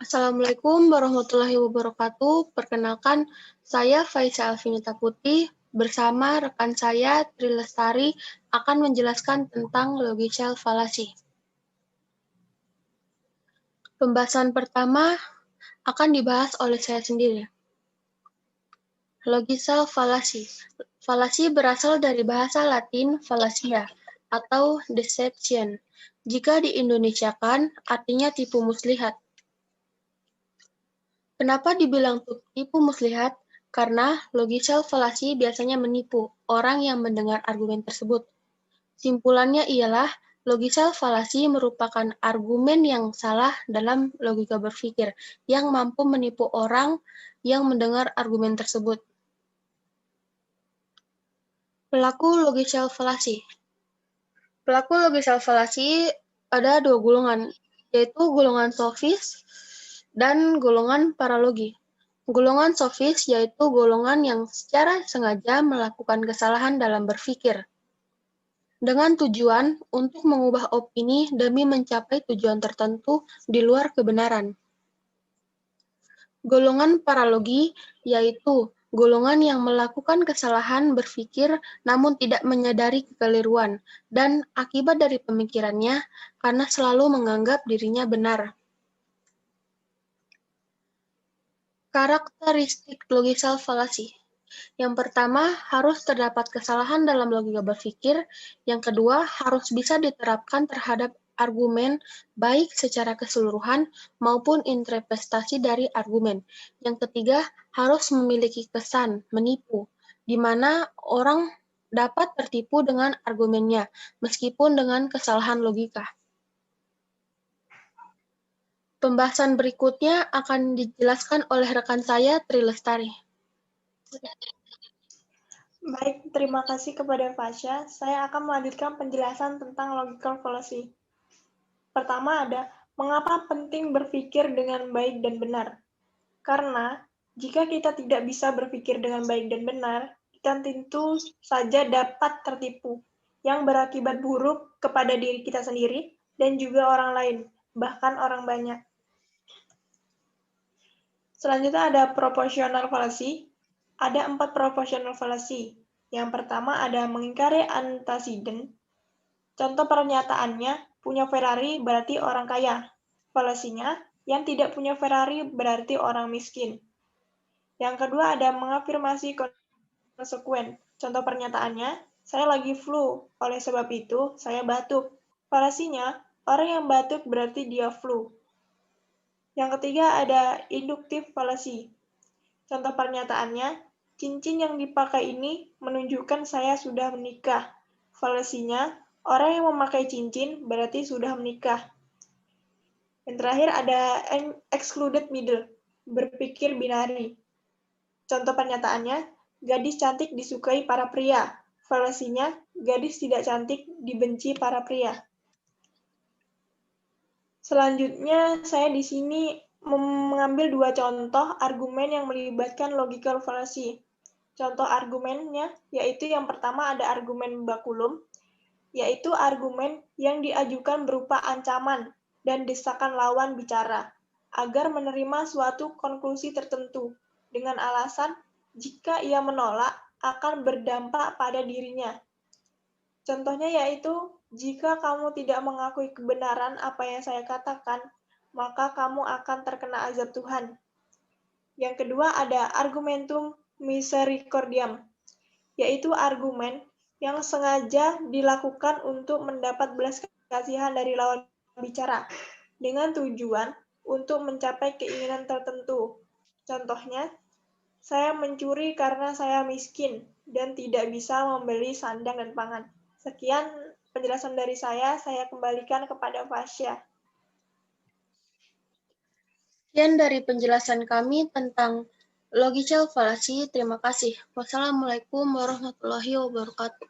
Assalamualaikum warahmatullahi wabarakatuh. Perkenalkan, saya Faiza Alfinita Putih bersama rekan saya Tri Lestari akan menjelaskan tentang logical fallacy. Pembahasan pertama akan dibahas oleh saya sendiri. Logical fallacy. Fallacy berasal dari bahasa Latin fallacia atau deception. Jika diindonesiakan, artinya tipu muslihat. Kenapa dibilang tipu muslihat? Karena logical fallacy biasanya menipu orang yang mendengar argumen tersebut. Simpulannya ialah, logical fallacy merupakan argumen yang salah dalam logika berpikir, yang mampu menipu orang yang mendengar argumen tersebut. Pelaku logical fallacy. Pelaku logical fallacy ada dua golongan, yaitu golongan sofis dan golongan paralogi. Golongan sofis yaitu golongan yang secara sengaja melakukan kesalahan dalam berpikir, dengan tujuan untuk mengubah opini demi mencapai tujuan tertentu di luar kebenaran. Golongan paralogi yaitu golongan yang melakukan kesalahan berpikir namun tidak menyadari kekeliruan dan akibat dari pemikirannya karena selalu menganggap dirinya benar. Karakteristik logical fallacy. Yang pertama, harus terdapat kesalahan dalam logika berpikir. Yang kedua, harus bisa diterapkan terhadap argumen, baik secara keseluruhan maupun interpretasi dari argumen. Yang ketiga, harus memiliki kesan menipu, di mana orang dapat tertipu dengan argumennya, meskipun dengan kesalahan logika. Pembahasan berikutnya akan dijelaskan oleh rekan saya, Tri Lestari. Baik, terima kasih kepada Fasya. Saya akan melanjutkan penjelasan tentang logical fallacy. Pertama ada, mengapa penting berpikir dengan baik dan benar? Karena jika kita tidak bisa berpikir dengan baik dan benar, kita tentu saja dapat tertipu, yang berakibat buruk kepada diri kita sendiri dan juga orang lain, bahkan orang banyak. Selanjutnya ada proportional fallacy. Ada 4 proportional fallacy. Yang pertama ada mengingkari antecedent. Contoh pernyataannya, punya Ferrari berarti orang kaya. Fallacy-nya, yang tidak punya Ferrari berarti orang miskin. Yang kedua ada mengafirmasi konsekuen. Contoh pernyataannya, saya lagi flu, oleh sebab itu saya batuk. Fallacy-nya, orang yang batuk berarti dia flu. Yang ketiga ada induktif fallacy. Contoh pernyataannya, cincin yang dipakai ini menunjukkan saya sudah menikah. Fallacy-nya, orang yang memakai cincin berarti sudah menikah. Yang terakhir ada excluded middle, berpikir binari. Contoh pernyataannya, gadis cantik disukai para pria. Fallacy-nya, gadis tidak cantik dibenci para pria. Selanjutnya, saya di sini mengambil 2 contoh argumen yang melibatkan logical fallacy. Contoh argumennya, yaitu yang pertama ada argumen bakulum, yaitu argumen yang diajukan berupa ancaman dan desakan lawan bicara, agar menerima suatu konklusi tertentu, dengan alasan jika ia menolak akan berdampak pada dirinya. Contohnya yaitu, jika kamu tidak mengakui kebenaran apa yang saya katakan, maka kamu akan terkena azab Tuhan. Yang kedua ada argumentum misericordiam, yaitu argumen yang sengaja dilakukan untuk mendapat belas kasihan dari lawan bicara, dengan tujuan untuk mencapai keinginan tertentu. Contohnya, saya mencuri karena saya miskin dan tidak bisa membeli sandang dan pangan. Sekian penjelasan dari saya kembalikan kepada Fasya. Sekian dari penjelasan kami tentang logical fallacy. Terima kasih. Wassalamualaikum warahmatullahi wabarakatuh.